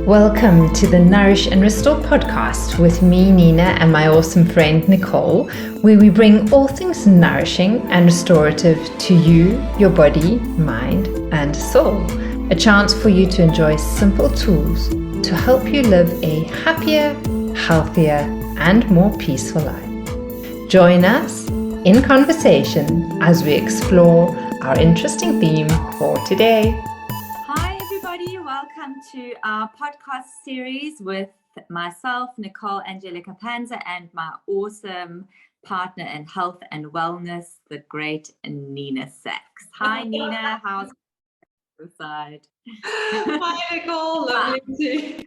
Welcome to the Nourish and Restore podcast with me, Nina, and my awesome friend, Nicole, where we bring all things nourishing and restorative to you, your body, mind, and soul. A chance for you to enjoy simple tools to help you live a happier, healthier, and more peaceful life. Join us in conversation as we explore our interesting theme for today. Hi, everybody. Welcome to our podcast series with myself, Nicole Angelica Panza, and my awesome partner in health and wellness, the great Nina Sachs. Hi, Nina. How's the side? Hi, Nicole. Lovely to.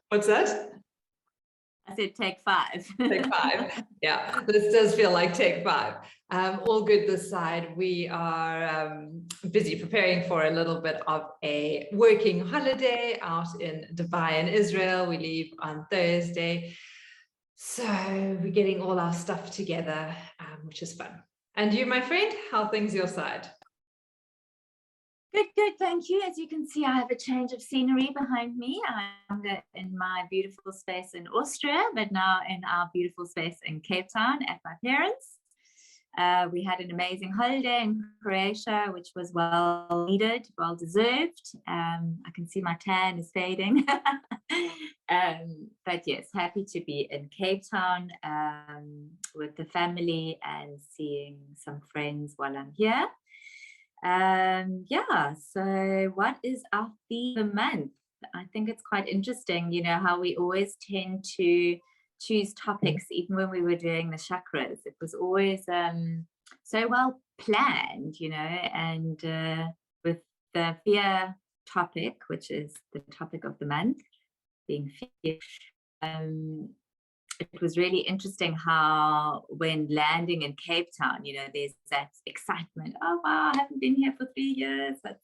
What's that? I said take five. Take five. Yeah, this does feel like take five. All good this side. We are busy preparing for a little bit of a working holiday out in Dubai in Israel. We leave on Thursday. So we're getting all our stuff together, which is fun. And you, my friend, how are things your side? Good, thank you. As you can see, I have a change of scenery behind me. I'm in my beautiful space in Austria, but now in our beautiful space in Cape Town at my parents'. We had an amazing holiday in Croatia, which was well needed, well deserved. I can see my tan is fading. But yes, happy to be in Cape Town with the family and seeing some friends while I'm here. So what is our theme of the month? I think it's quite interesting, how we always tend to choose topics, even when we were doing the chakras. It was always so well planned, and with the fear topic, which is the topic of the month, being fear, it was really interesting how when landing in Cape Town, there's that excitement. Oh, wow, I haven't been here for 3 years. That's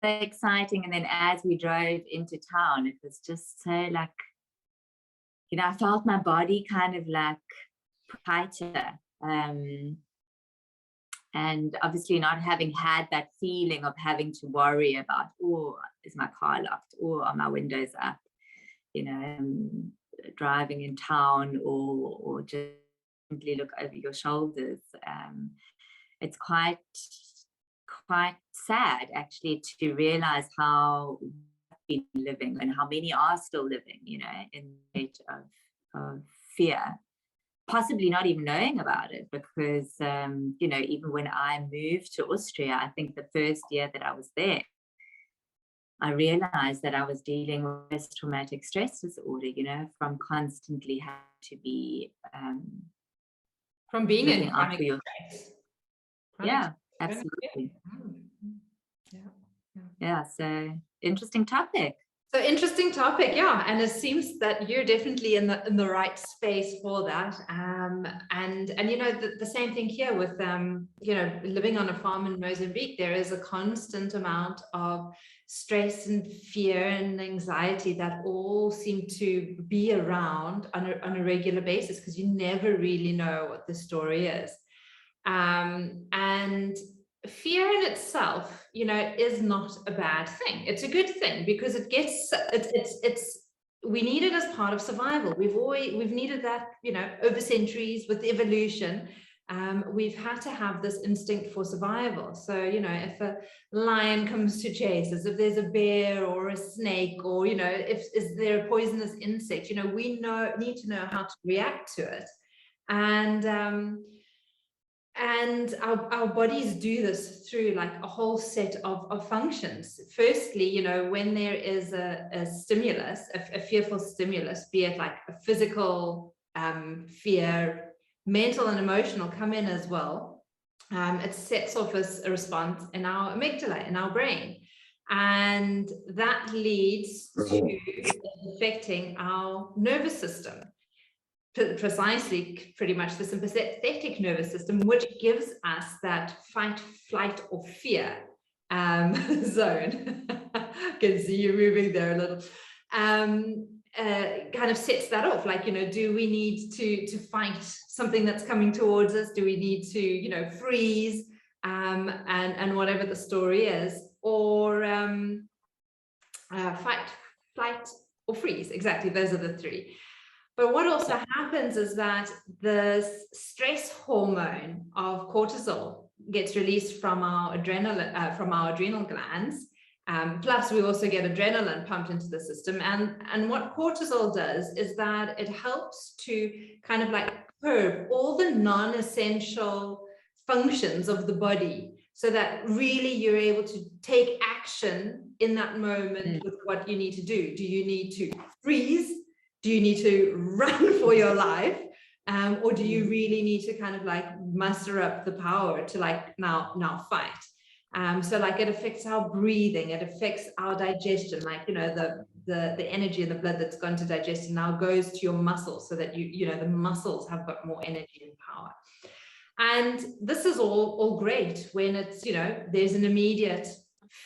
so exciting. And then as we drove into town, it was just so like, I felt my body kind of like tighter. And obviously not having had that feeling of having to worry about, oh, is my car locked? Or are my windows up? Driving in town or just simply look over your shoulders. It's quite sad actually to realize how we've been living and how many are still living, in the state of fear, possibly not even knowing about it, because even when I moved to Austria, I think the first year that I was there, I realized that I was dealing with post-traumatic stress disorder, from constantly having to be from being in chronic stress. Yeah, absolutely. Yeah, so interesting topic. So interesting topic, yeah, and it seems that you're definitely in the right space for that. And the same thing here with living on a farm in Mozambique. There is a constant amount of stress and fear and anxiety that all seem to be around on a regular basis, because you never really know what the story is. And fear in itself, is not a bad thing. It's a good thing, because we need it as part of survival. We've needed that, over centuries with evolution. We've had to have this instinct for survival. So, if a lion comes to chase us, if there's a bear or a snake, or, is there a poisonous insect, we need to know how to react to it. And our bodies do this through like a whole set of functions. Firstly, when there is a stimulus, a fearful stimulus, be it like a physical fear, mental and emotional come in as well. It sets off a response in our amygdala, in our brain. And that leads to affecting our nervous system. Precisely, pretty much the sympathetic nervous system, which gives us that fight, flight, or fear zone. I can see you moving there a little. Kind of sets that off, like, do we need to fight something that's coming towards us? Do we need to, freeze and whatever the story is, or fight, flight, or freeze. Exactly, those are the three. But what also happens is that the stress hormone of cortisol gets released from our adrenal glands. Plus, we also get adrenaline pumped into the system. And what cortisol does is that it helps to kind of like curb all the non-essential functions of the body, so that really you're able to take action in that moment with what you need to do. Do you need to freeze? Do you need to run for your life? Or do you really need to kind of like muster up the power to like now fight? So like it affects our breathing, it affects our digestion, like, you know, the energy in the blood that's gone to digestion now goes to your muscles, so that you know, the muscles have got more energy and power. And this is all great when it's, you know, there's an immediate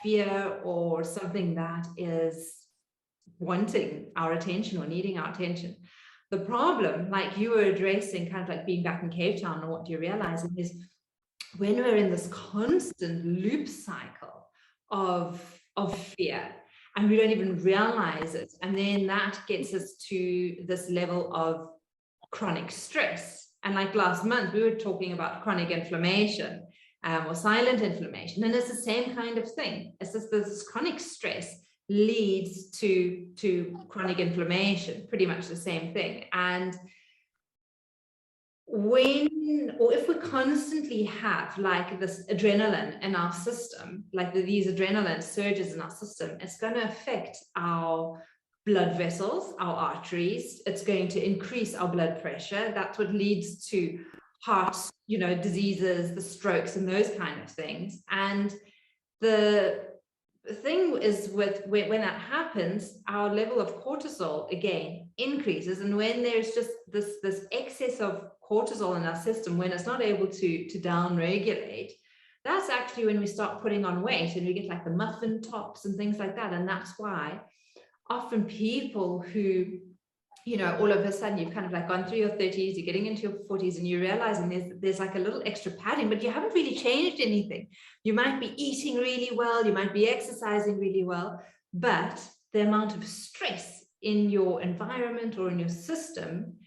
fear or something that is wanting our attention or needing our attention. The problem, like you were addressing, kind of like being back in Cape Town, and what you're realizing is when we're in this constant loop cycle of fear, and we don't even realize it, and then that gets us to this level of chronic stress. And like last month, we were talking about chronic inflammation or silent inflammation, and it's the same kind of thing. It's just this chronic stress leads to chronic inflammation, pretty much the same thing. And if we constantly have like this adrenaline in our system, like these adrenaline surges in our system, it's going to affect our blood vessels, our arteries. It's going to increase our blood pressure. That's what leads to heart, you know, diseases, the strokes, and those kind of things. And the thing is, with when that happens, our level of cortisol again increases. And when there's just this excess of cortisol in our system, when it's not able to down regulate, that's actually when we start putting on weight, and we get like the muffin tops and things like that. And that's why often people who, you know, all of a sudden you've kind of like gone through your 30s, you're getting into your 40s, and you're realizing there's like a little extra padding, but you haven't really changed anything. You might be eating really well, you might be exercising really well, but the amount of stress in your environment or in your system,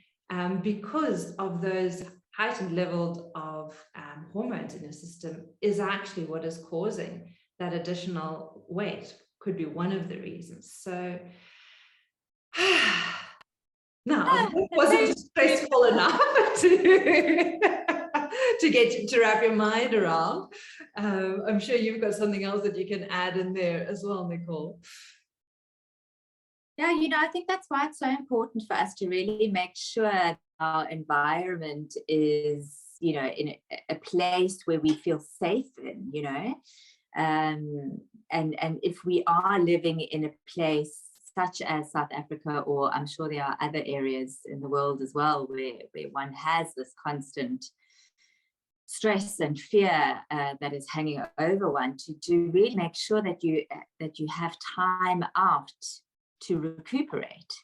because of those heightened levels of hormones in your system, is actually what is causing that additional weight. Could be one of the reasons. So now, wasn't stressful enough to get to wrap your mind around. I'm sure you've got something else that you can add in there as well, Nicole. Yeah, you know, I think that's why it's so important for us to really make sure our environment is, you know, in a place where we feel safe in, you know. And if we are living in a place such as South Africa, or I'm sure there are other areas in the world as well, where one has this constant stress and fear that is hanging over one, to really make sure that you have time out to recuperate.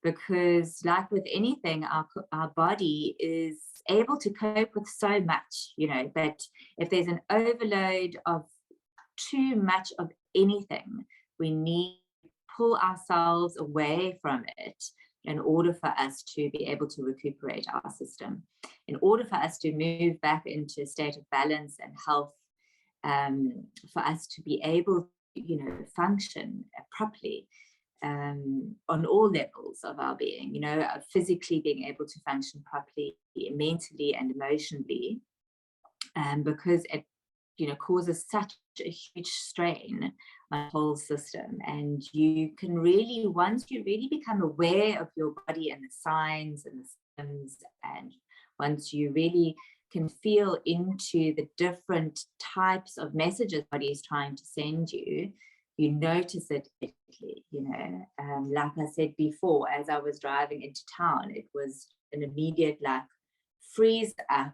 Because like with anything, our body is able to cope with so much, you know, but if there's an overload of too much of anything, we need to pull ourselves away from it in order for us to be able to recuperate our system, in order for us to move back into a state of balance and health, for us to be able to, you know, function properly on all levels of our being, you know, physically being able to function properly, mentally and emotionally, because it, you know, causes such a huge strain on the whole system. And you can really, once you really become aware of your body and the signs and the symptoms, and once you really can feel into the different types of messages the body is trying to send you, you notice it immediately, you know. Like I said before, as I was driving into town, it was an immediate like freeze up,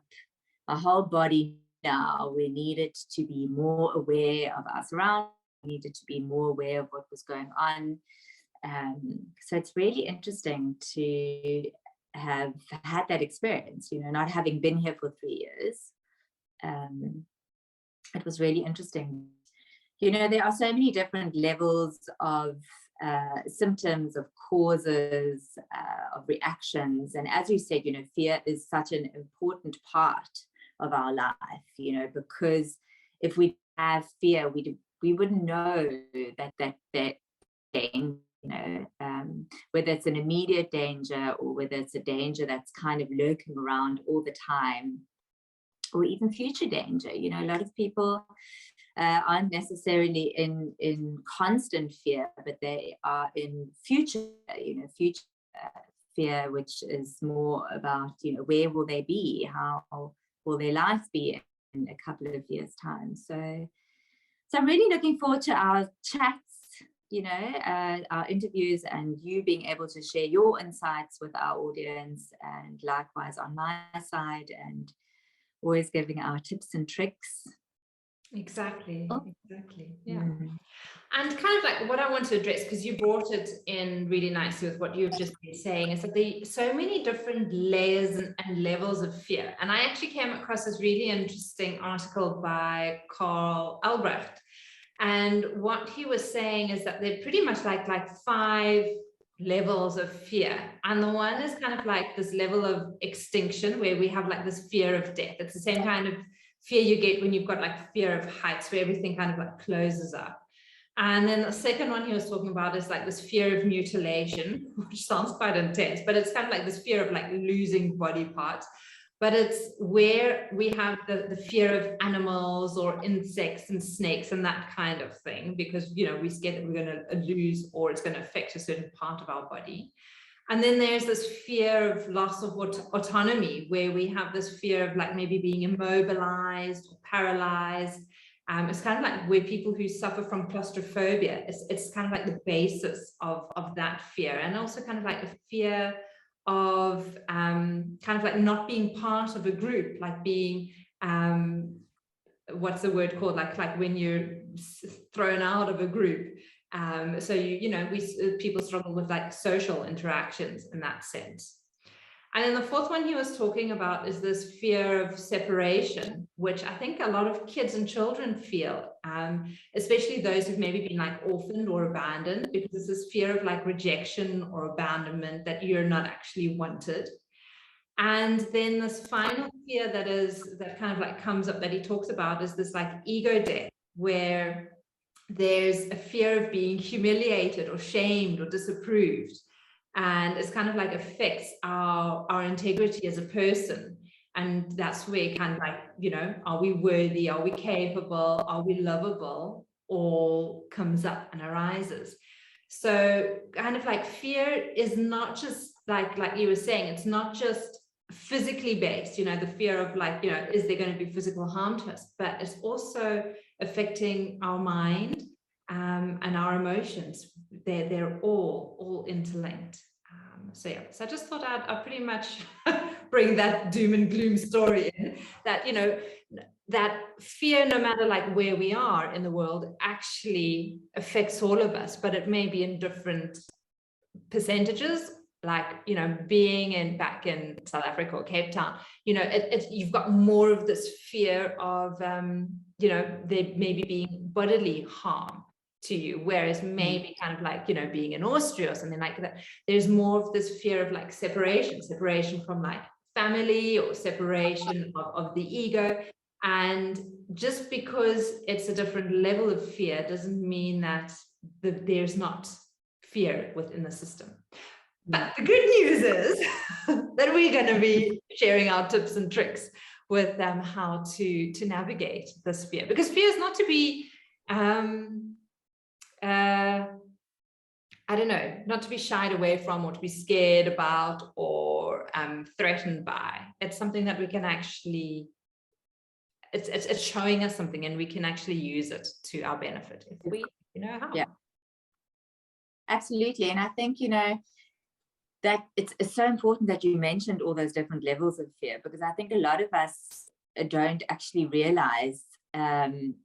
my whole body. Now we needed to be more aware of our surroundings, we needed to be more aware of what was going on. So it's really interesting to have had that experience, you know, not having been here for 3 years. It was really interesting. You know, there are so many different levels of symptoms, of causes, of reactions. And as you said, fear is such an important part of our life, because if we have fear, we wouldn't know that danger, whether it's an immediate danger or whether it's a danger that's kind of lurking around all the time, or even future danger. A lot of people aren't necessarily in constant fear, but they are in future fear, which is more about, where will they be? How will their life be in a couple of years' time? So I'm really looking forward to our chats, our interviews, and you being able to share your insights with our audience, and likewise on my side, and always giving our tips and tricks. Exactly. Yeah. And kind of like what I want to address, because you brought it in really nicely with what you've just been saying, is that there are so many different layers and levels of fear. And I actually came across this really interesting article by Carl Albrecht. And what he was saying is that they're pretty much like 5 levels of fear. And the one is kind of like this level of extinction, where we have like this fear of death. It's the same kind of fear you get when you've got like fear of heights, where everything kind of like closes up. And then the second one he was talking about is like this fear of mutilation, which sounds quite intense, but it's kind of like this fear of like losing body parts. But it's where we have the fear of animals or insects and snakes and that kind of thing, because, we're scared that we're going to lose, or it's going to affect a certain part of our body. And then there's this fear of loss of autonomy, where we have this fear of like maybe being immobilized or paralyzed. It's kind of like where people who suffer from claustrophobia, it's kind of like the basis of that fear. And also kind of like the fear of kind of like not being part of a group, like being what's the word called, like when you're thrown out of a group. So people struggle with like social interactions in that sense. And then the fourth one he was talking about is this fear of separation, which I think a lot of kids and children feel, especially those who've maybe been like orphaned or abandoned, because there's this fear of like rejection or abandonment, that you're not actually wanted. And then this final fear that kind of like comes up that he talks about is this like ego death, where there's a fear of being humiliated or shamed or disapproved. And it's kind of like affects our integrity as a person. And that's where kind of like, are we worthy? Are we capable? Are we lovable? All comes up and arises. So kind of like fear is not just like you were saying, it's not just physically based, the fear of like, is there going to be physical harm to us? But it's also affecting our mind and our emotions. They're all interlinked. So I just thought I'd pretty much bring that doom and gloom story in, that that fear, no matter like where we are in the world, actually affects all of us, but it may be in different percentages. Like being back in South Africa or Cape Town, you've got more of this fear of there maybe being bodily harm to you, whereas maybe kind of like being in Austria or something like that, there's more of this fear of like separation from like family, or separation of the ego. And just because it's a different level of fear doesn't mean that there's not fear within the system. But the good news is that we're going to be sharing our tips and tricks with them how to navigate this fear, because fear is not to be not to be shied away from, or to be scared about, or threatened by. It's something that we can actually, it's showing us something, and we can actually use it to our benefit if we know how. Yeah, absolutely. And I think that it's so important that you mentioned all those different levels of fear, because I think a lot of us don't actually realize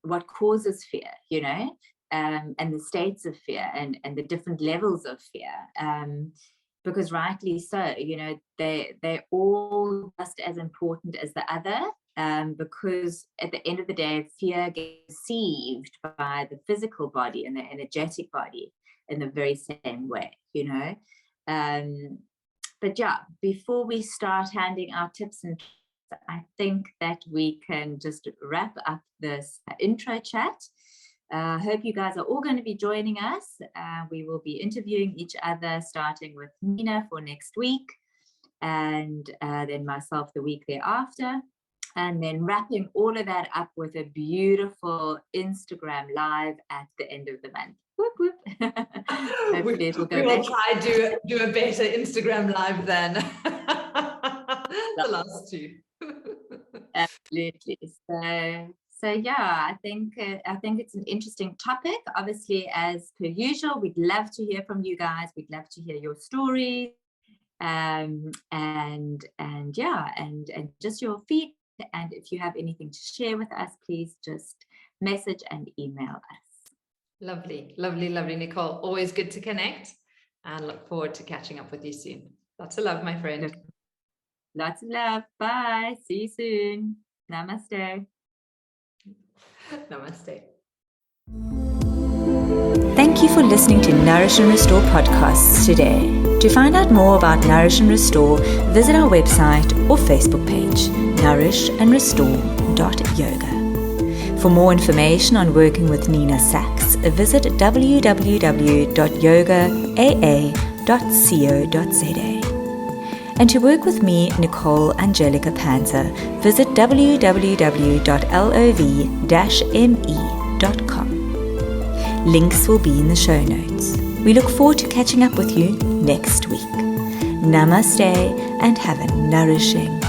what causes fear, and the states of fear, and the different levels of fear, because rightly so, they're all just as important as the other, because at the end of the day, fear gets perceived by the physical body and the energetic body, in the very same way, you know. But yeah, before we start handing out tips and tricks, I think that we can just wrap up this intro chat. Hope you guys are all going to be joining us. We will be interviewing each other, starting with Nina for next week, and then myself the week thereafter, and then wrapping all of that up with a beautiful Instagram live at the end of the month. Whoop, whoop. Hopefully it will go we will better. try do a better Instagram live than the last two. Absolutely. So yeah, I think it's an interesting topic. Obviously, as per usual, we'd love to hear from you guys. We'd love to hear your stories, and just your feedback. And if you have anything to share with us, please just message and email us. Lovely, lovely, lovely, Nicole. Always good to connect, and look forward to catching up with you soon. Lots of love, my friend. Lots of love. Bye. See you soon. Namaste. Namaste. Thank you for listening to Nourish and Restore podcasts today. To find out more about Nourish and Restore, visit our website or Facebook page, nourishandrestore.yoga. For more information on working with Nina Sachs, visit www.yogaaa.co.za. And to work with me, Nicole Angelica Panther, visit www.lov-me.com. Links will be in the show notes. We look forward to catching up with you next week. Namaste and have a nourishing